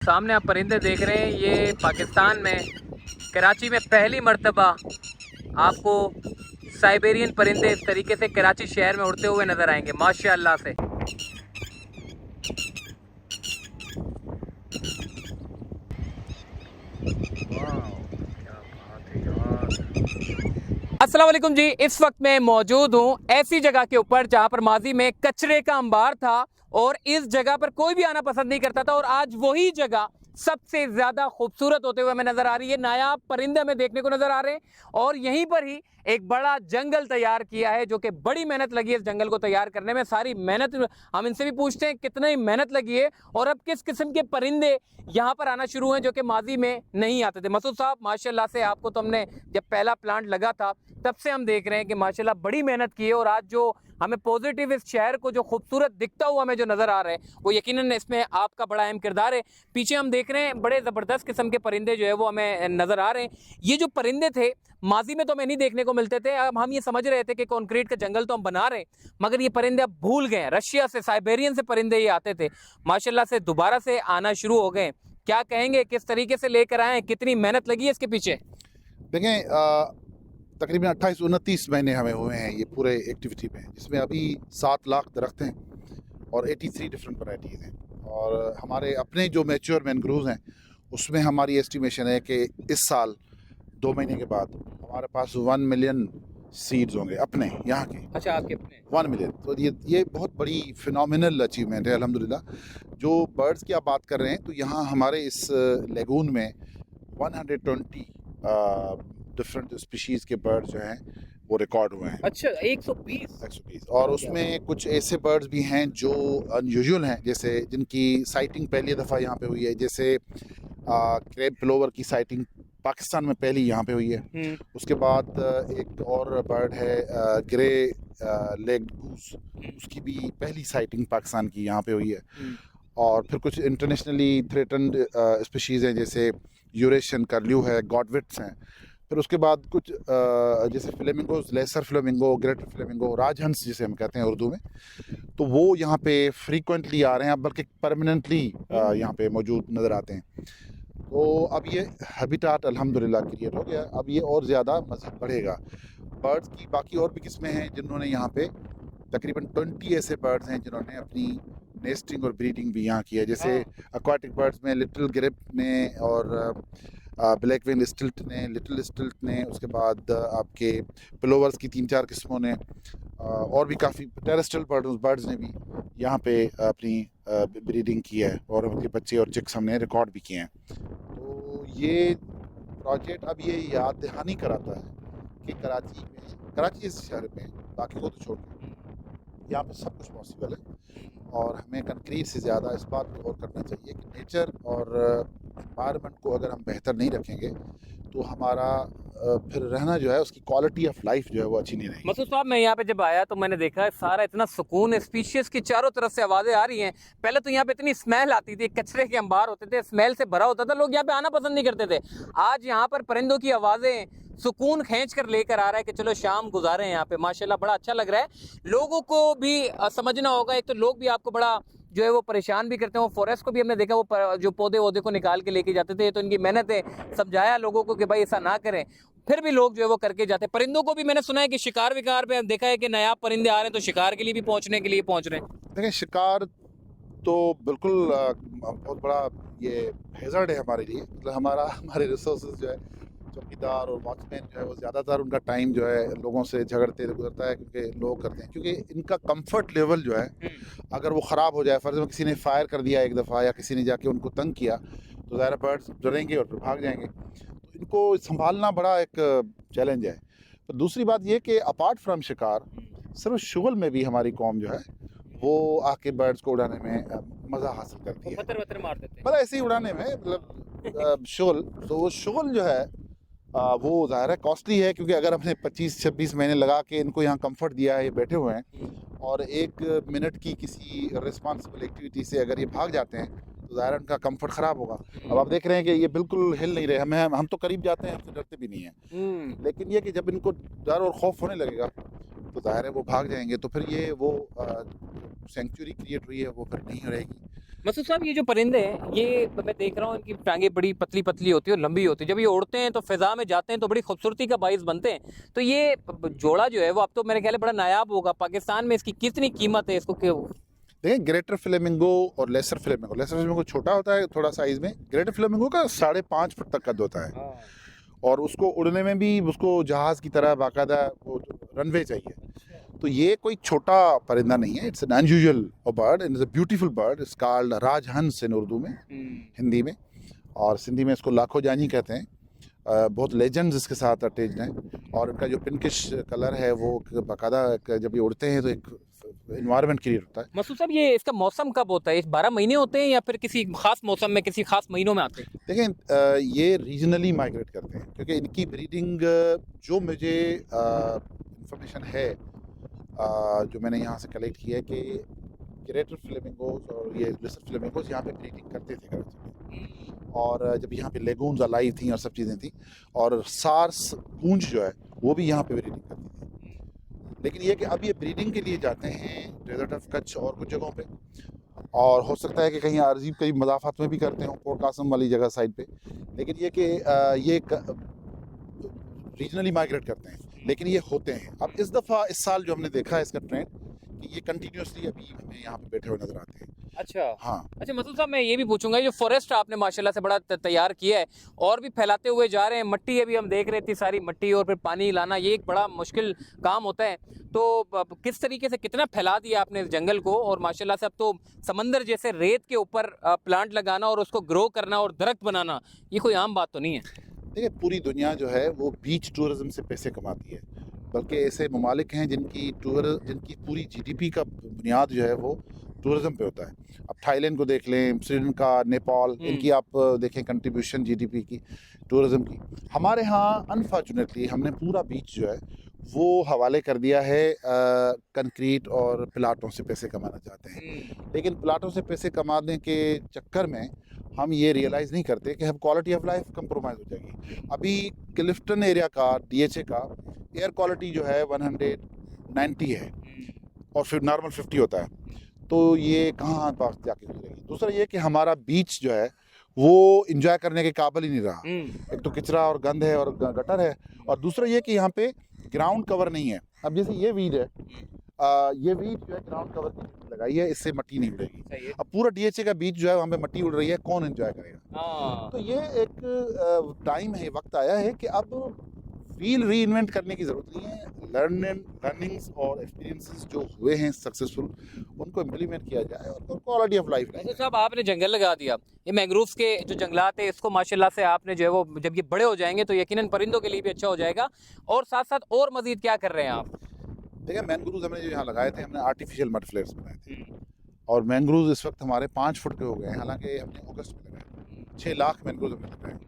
सामने आप परिंदे देख रहे हैं, ये पाकिस्तान में कराची में पहली मर्तबा आपको साइबेरियन परिंदे इस तरीके से कराची शहर में उड़ते हुए नज़र आएंगे माशाअल्लाह से। अस्सलाम वालेकुम जी, इस वक्त मैं मौजूद हूँ ऐसी जगह के ऊपर जहाँ पर माजी में कचरे का अंबार था और इस जगह पर कोई भी आना पसंद नहीं करता था, और आज वही जगह सबसे ज्यादा खूबसूरत होते हुए हमें नजर आ रही है। नायाब परिंदे हमें देखने को नजर आ रहे हैं और यहीं पर ही एक बड़ा जंगल तैयार किया है, जो कि बड़ी मेहनत लगी है इस जंगल को तैयार करने में। सारी मेहनत हम इनसे भी पूछते हैं कितनी मेहनत लगी है और अब किस किस्म के परिंदे यहाँ पर आना शुरू हैं जो कि माजी में नहीं आते थे। मसूद साहब, माशाल्लाह से आपको तो हमने जब पहला प्लांट लगा था तब से हम देख रहे हैं कि माशाल्लाह बड़ी मेहनत की है, और आज जो हमें पॉजिटिव इस शहर को जो खूबसूरत दिखता हुआ हमें जो नज़र आ रहा है वो यकीनन इसमें आपका बड़ा अहम किरदार है। पीछे हम देख रहे हैं बड़े ज़बरदस्त किस्म के परिंदे जो है वो हमें नज़र आ रहे हैं। ये जो परिंदे थे माजी में तो हमें नहीं देखने को मिलते थे। अब हम ये समझ रहे थे कि कंक्रीट का जंगल तो हम बना रहे हैं, मगर ये परिंदे अब भूल गए। रशिया से, साइबेरियन से परिंदे ये आते थे, माशाल्लाह से दोबारा से आना शुरू हो गए। क्या कहेंगे, किस तरीके से लेकर आए, कितनी मेहनत लगी है इसके पीछे? देखें, तकरीबन 28-29 महीने हमें हुए हैं ये पूरे एक्टिविटी में, जिसमें अभी 7 लाख दरख्त हैं और 83 डिफरेंट वैराइटीज़ हैं। और हमारे अपने जो मैच्योर मैनग्रोव्स हैं उसमें हमारी एस्टिमेशन है कि इस साल 2 महीने के बाद हमारे पास 1 मिलियन सीड्स होंगे अपने यहाँ के। अच्छा, आपके अपने 1 मिलियन, तो ये बहुत बड़ी फिनोमिनल अचीवमेंट है अल्हम्दुलिल्लाह। जो बर्ड्स की आप बात कर रहे हैं, तो यहाँ हमारे इस लेगून में 120 डिफरेंट स्पीशीज़ के बर्ड्स जो हैं वो रिकॉर्ड हुए हैं। अच्छा, 120। और उसमें कुछ ऐसे बर्ड्स भी हैं जो अनयूजुअल हैं, जैसे जिनकी साइटिंग पहली दफ़ा यहाँ पे हुई है। जैसे क्रेब प्लोवर की साइटिंग पाकिस्तान में पहली यहाँ पे हुई है। उसके बाद एक और बर्ड है ग्रे लेग्ड गूस, उसकी भी पहली साइटिंग पाकिस्तान की यहाँ पे हुई है। और फिर कुछ इंटरनेशनली थ्रेटन्ड स्पीशीज़ हैं, जैसे यूरेशियन कर्ल्यू है, गॉडविट्स हैं। फिर उसके बाद कुछ जैसे flamingos, lesser flamingo, greater flamingo, राजहंस जिसे हम कहते हैं उर्दू में, तो वो यहाँ पे फ्रीक्वेंटली आ रहे हैं, बल्कि परमानेंटली यहाँ पे मौजूद नज़र आते हैं। तो अब ये हैबिटाट अल्हम्दुलिल्लाह क्रिएट हो गया, अब ये और ज़्यादा मज़ीद बढ़ेगा। बर्ड्स की बाकी और भी किस्में हैं जिन्होंने यहाँ पे तकरीबन 20 ऐसे बर्ड्स हैं जिन्होंने अपनी नेस्टिंग और ब्रीडिंग भी यहाँ की है। जैसे एक्वाटिक बर्ड्स में लिटिल ग्रिप ने और ब्लैक विंग स्टिल्ट ने, लिटिल स्टिल्ट ने, उसके बाद आपके प्लोवर्स की 3-4 किस्मों ने, और भी काफ़ी टेरेस्ट्रियल बर्ड्स ने भी यहाँ पे अपनी ब्रीडिंग की है और उनके बच्चे और चिक्स हमने रिकॉर्ड भी किए हैं। तो ये प्रोजेक्ट अब ये याद दहानी कराता है कि कराची इस शहर में, बाकी को तो छोड़ के, यहाँ पे सब कुछ पॉसिबल है। और हमें कंक्रीट से ज़्यादा इस बात पर गौर करना चाहिए कि नेचर और एनवायरनमेंट को अगर हम बेहतर नहीं रखेंगे तो हमारा फिर रहना जो है, उसकी क्वालिटी ऑफ लाइफ जो है वो अच्छी नहीं रहेगी। मसूद साहब, मैं यहाँ पे जब आया तो मैंने देखा सारा इतना सुकून, स्पीशीज की चारों तरफ से आवाज़ें आ रही हैं। पहले तो यहाँ पे इतनी स्मेल आती थी, कचरे के अंबार होते थे, स्मेल से भरा होता था, लोग यहाँ पे आना पसंद नहीं करते थे। आज यहाँ पर परिंदों की आवाज़ें सुकून खींच कर लेकर आ रहा है कि चलो शाम गुजारे यहाँ पे। माशाल्लाह बड़ा अच्छा लग रहा है। लोगों को भी समझना होगा, एक तो लोग भी आपको बड़ा जो है वो परेशान भी करते हैं। वो फॉरेस्ट को भी हमने देखा, वो जो पौधे वौधे को निकाल के लेके जाते थे, तो इनकी मेहनत है, समझाया लोगों को कि भाई ऐसा ना करें, फिर भी लोग जो है वो करके जाते हैं। परिंदों को भी मैंने सुना है कि शिकार विकार पे देखा है कि नया परिंदे आ रहे हैं तो शिकार के लिए भी पहुंचने के लिए पहुंच रहे हैं। देखिए, शिकार तो बिल्कुल बहुत बड़ा ये हैज़र्ड है हमारे लिए। मतलब हमारे रिसोर्सेज जो है, चौकीदार और वॉचमैन जो है वो ज़्यादातर उनका टाइम जो है लोगों से झगड़ते गुजरता है, क्योंकि लोग करते हैं, क्योंकि इनका कंफर्ट लेवल जो है अगर वो ख़राब हो जाए, फ़र्ज़ में किसी ने फायर कर दिया एक दफ़ा या किसी ने जाके उनको तंग किया, तो ज़ाहिर बर्ड्स डरेंगे और फिर भाग जाएंगे। तो इनको संभालना बड़ा एक चैलेंज है। तो दूसरी बात ये कि अपार्ट फ्राम शिकार, सिर्फ शुगल में भी हमारी कौम जो है वो आके बर्ड्स को उड़ाने में मज़ा हासिल करती है। पत्थर मार देते हैं, मतलब ऐसे ही उड़ाने में, मतलब शुगल, तो वो शुगल जो है वो ज़ाहिर है कॉस्टली है, क्योंकि अगर हमने 25-26 महीने लगा के इनको यहाँ कंफर्ट दिया है, ये बैठे हुए हैं, और 1 मिनट की किसी रिस्पॉन्सिबल एक्टिविटी से अगर ये भाग जाते हैं तो ज़ाहिर उनका कंफर्ट ख़राब होगा। अब आप देख रहे हैं कि ये बिल्कुल हिल नहीं रहे। हम तो करीब जाते हैं, हमसे डरते भी नहीं हैं, लेकिन ये कि जब इनको डर और खौफ होने लगेगा तो ज़ाहिर है वो भाग जाएंगे। तो फिर ये वो सेंचुरी क्रिएट हुई है वो फिर नहीं रहेगी। मसूद साहब, ये जो परिंदे हैं, ये मैं देख रहा हूँ इनकी टांगें बड़ी पतली पतली होती है और लंबी होती है। जब ये उड़ते हैं तो फिजा में जाते हैं तो बड़ी खूबसूरती का बाइस बनते हैं। तो ये जोड़ा जो है वो अब तो मेरे ख्याल है बड़ा नायाब होगा पाकिस्तान में। इसकी कितनी कीमत है? इसको क्यों? देखिए, ग्रेटर फ्लेमिंगो और लेसर फ्लेमिंगो छोटा होता है थोड़ा साइज में। ग्रेटर फ्लेमिंगो का 5.5 फुट तक कद होता है, और उसको उड़ने में भी उसको जहाज़ की तरह बाकायदा वो रनवे चाहिए। तो ये कोई छोटा परिंदा नहीं है। It's an unusual bird and it's a beautiful bird. It's called rajhans in Urdu में, हिंदी में, और सिंधी में इसको लाखों जानी कहते हैं। बहुत लेजेंड्स इसके साथ अटैच्ड हैं, और इनका जो पिंकिश कलर है वो बाकायदा जब ये उड़ते हैं तो एक इन्वायरमेंट क्रिएट होता है। मसूद साहब, ये इसका मौसम कब होता है? 12 महीने होते हैं या फिर किसी खास मौसम में किसी खास महीनों में आते हैं? देखें, ये रीजनली माइग्रेट करते हैं, क्योंकि इनकी ब्रीडिंग जो मुझे इंफॉर्मेशन है, जो मैंने यहाँ से कलेक्ट किया है कि ग्रेटर फ्लेमिंगोज और ये लेसर फ्लेमिंगोज यहाँ पे ब्रीडिंग करते थे कराची में। और जब यहाँ पे लेगून्स अलाइव थी और सब चीज़ें थी, और सार्स पूंछ जो है वो भी यहाँ पे ब्रीडिंग करती थी। लेकिन ये कि अब ये ब्रीडिंग के लिए जाते हैं डेजर्ट ऑफ कच्छ और कुछ जगहों पे, और हो सकता है कि कहीं आरजी कहीं मदाफात में भी करते हो, पोर्ट कासम वाली जगह साइड पे। लेकिन ये कि ये रीजनली माइग्रेट करते हैं, लेकिन ये होते हैं। अब इस दफ़ा इस साल जो हमने देखा है इसका ट्रेंड, कि ये कंटिन्यूसली अभी हमें यहाँ पे बैठे हुए नजर आते हैं। अच्छा हाँ। अच्छा मसूद साहब, मैं ये भी पूछूंगा, ये जो फॉरेस्ट आपने माशाल्लाह से बड़ा तैयार किया है और भी फैलाते हुए जा रहे हैं, मट्टी अभी हम देख रहे थे, सारी मट्टी और फिर पानी लाना, ये एक बड़ा मुश्किल काम होता है। तो किस तरीके से कितना फैला दिया आपने इस जंगल को, और माशाल्लाह से अब तो समंदर जैसे रेत के ऊपर प्लांट लगाना और उसको ग्रो करना और दरख्त बनाना, ये कोई आम बात तो नहीं है। देखिए, पूरी दुनिया जो है वो बीच टूरिज्म से पैसे कमाती है, बल्कि ऐसे ममालिक हैं जिनकी जिनकी पूरी जीडीपी का बुनियाद जो है वो टूरिज्म पे होता है। अब थाईलैंड को देख लें, श्रीलंका, नेपाल, इनकी आप देखें कंट्रीब्यूशन जीडीपी की टूरिज्म की। हमारे यहाँ अनफॉर्चुनेटली हमने पूरा बीच जो है वो हवाले कर दिया है कंक्रीट और प्लाटों से पैसे कमाना चाहते हैं। लेकिन प्लाटों से पैसे कमाने के चक्कर में हम ये रियलाइज़ नहीं करते कि हम क्वालिटी ऑफ लाइफ कंप्रोमाइज़ हो जाएगी। अभी क्लिफ्टन एरिया का डीएचए का एयर क्वालिटी जो है 190 है, और फिर नॉर्मल 50 होता है। तो ये कहाँ बात जाके गुजरेगी। दूसरा ये कि हमारा बीच जो है वो इंजॉय करने के काबिल ही नहीं रहा। एक तो कचरा और गंद है और गटर है, और दूसरा ये कि यहाँ पे ग्राउंड कवर नहीं है। अब जैसे ये वीड है, ये वीड जो है ग्राउंड कवर की लगाई है, इससे मिट्टी नहीं उड़ेगी। अब पूरा डीएचए का बीच जो है वहाँ पे मिट्टी उड़ रही है, कौन एंजॉय करेगा? तो ये एक टाइम है, वक्त आया है कि अब व्हील री इन्वेंट करने की ज़रूरत नहीं है। लर्निंग्स और एक्सपीरियंसेस जो हुए हैं सक्सेसफुल, उनको इम्प्लीमेंट किया जाए और क्वालिटी ऑफ लाइफ। तो साहब, आपने जंगल लगा दिया, ये मैंग्रोव्स के जो जंगलात है इसको माशाल्लाह से आपने जो है वो जब ये बड़े हो जाएंगे तो यकीनन परिंदों के लिए भी अच्छा हो जाएगा। और साथ साथ और मजीद क्या कर रहे हैं आप? देखिए, मैंग्रोव्स हमने जो यहाँ लगाए थे, हमने आर्टिफिशियल मड फ्लेयर्स बनाए थे, और मैंग्रोव्स इस वक्त हमारे 5 फुट के हो गए हैं। हालांकि हमने अगस्त में लगाए 6 लाख मैंग्रोव्स हमने लगाए।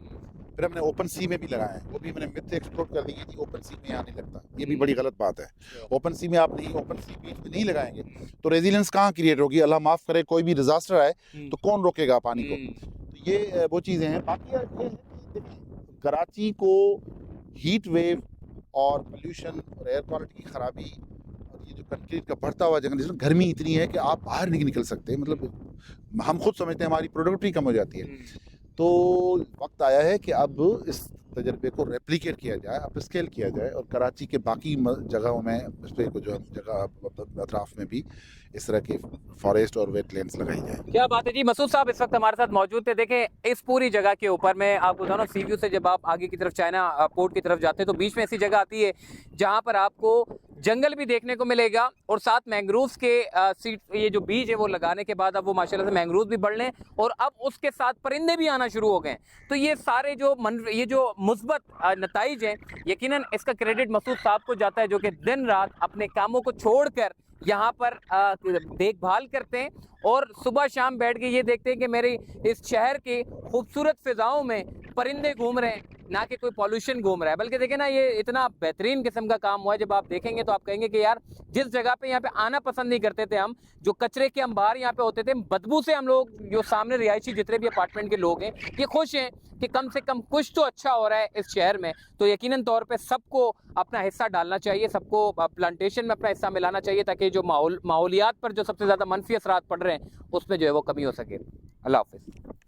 फिर हमने ओपन सी में भी लगाए हैं, वो भी मैंने मिथ एक्सप्लोर कर दी कि ओपन सी में यहाँ नहीं लगता। ये भी बड़ी गलत बात है। ओपन सी में आप नहीं, ओपन सी बीच में नहीं लगाएंगे तो रेजिलियंस कहाँ क्रिएट होगी? अल्लाह माफ़ करे, कोई भी डिजास्टर आए तो कौन रोकेगा पानी को? तो ये वो चीज़ें हैं। बाकी ये है कि देखिए, कराची को हीट वेव और पोल्यूशन और एयर क्वालिटी की ख़राबी और ये जो कंक्रीट का बढ़ता हुआ जंगल, गर्मी इतनी है कि आप बाहर नहीं निकल सकते। मतलब हम खुद समझते हैं हमारी प्रोडक्टिविटी कम हो जाती है। तो वक्त आया है कि अब इस तजर्बे को रेप्लिकेट किया जाए, अप स्केल किया जाए, और कराची के बाकी जगहों में इस पर कुछ जगह अतराफ में भी इस तरह के फॉरेस्ट और वेटलैंड्स लगाई जाए। क्या बात है जी। मसूद साहब इस वक्त हमारे साथ मौजूद थे। देखें, इस पूरी जगह के ऊपर मैं आपको बताऊँ, सी व्यू से जब आप आगे की तरफ चाइना पोर्ट की तरफ जाते हैं तो बीच में ऐसी जगह आती है जहाँ पर आपको जंगल भी देखने को मिलेगा, और साथ मैंग्रोव्स के सीड ये जो बीज है वो लगाने के बाद अब वो माशाल्लाह से मैंग्रोव्स भी बढ़ लें, और अब उसके साथ परिंदे भी आना शुरू हो गए। तो ये सारे जो ये जो मुस्बत नताइज हैं, यकीनन इसका क्रेडिट मसूद साहब को जाता है, जो कि दिन रात अपने कामों को छोड़कर यहाँ पर देखभाल करते हैं और सुबह शाम बैठ के ये देखते हैं कि मेरे इस शहर की खूबसूरत फिजाओं में परिंदे घूम रहे हैं, ना कि कोई पॉल्यूशन घूम रहा है। बल्कि देखिए ना, ये इतना बेहतरीन किस्म का काम हुआ है, जब आप देखेंगे तो आप कहेंगे कि यार जिस जगह पे यहाँ पे आना पसंद नहीं करते थे हम, जो कचरे के अंबार यहाँ पे होते थे, बदबू से हम लोग, जो सामने रिहायशी जितने भी अपार्टमेंट के लोग हैं, ये खुश हैं कि कम से कम कुछ तो अच्छा हो रहा है इस शहर में। तो यकीनन तौर पे सबको अपना हिस्सा डालना चाहिए, सबको प्लांटेशन में अपना हिस्सा मिलाना चाहिए, ताकि जो माहौलियात पर जो सबसे ज़्यादा मनफी असरात पड़ रहे हैं उसमें जो है वो कमी हो सके। अल्लाह हाफिज़।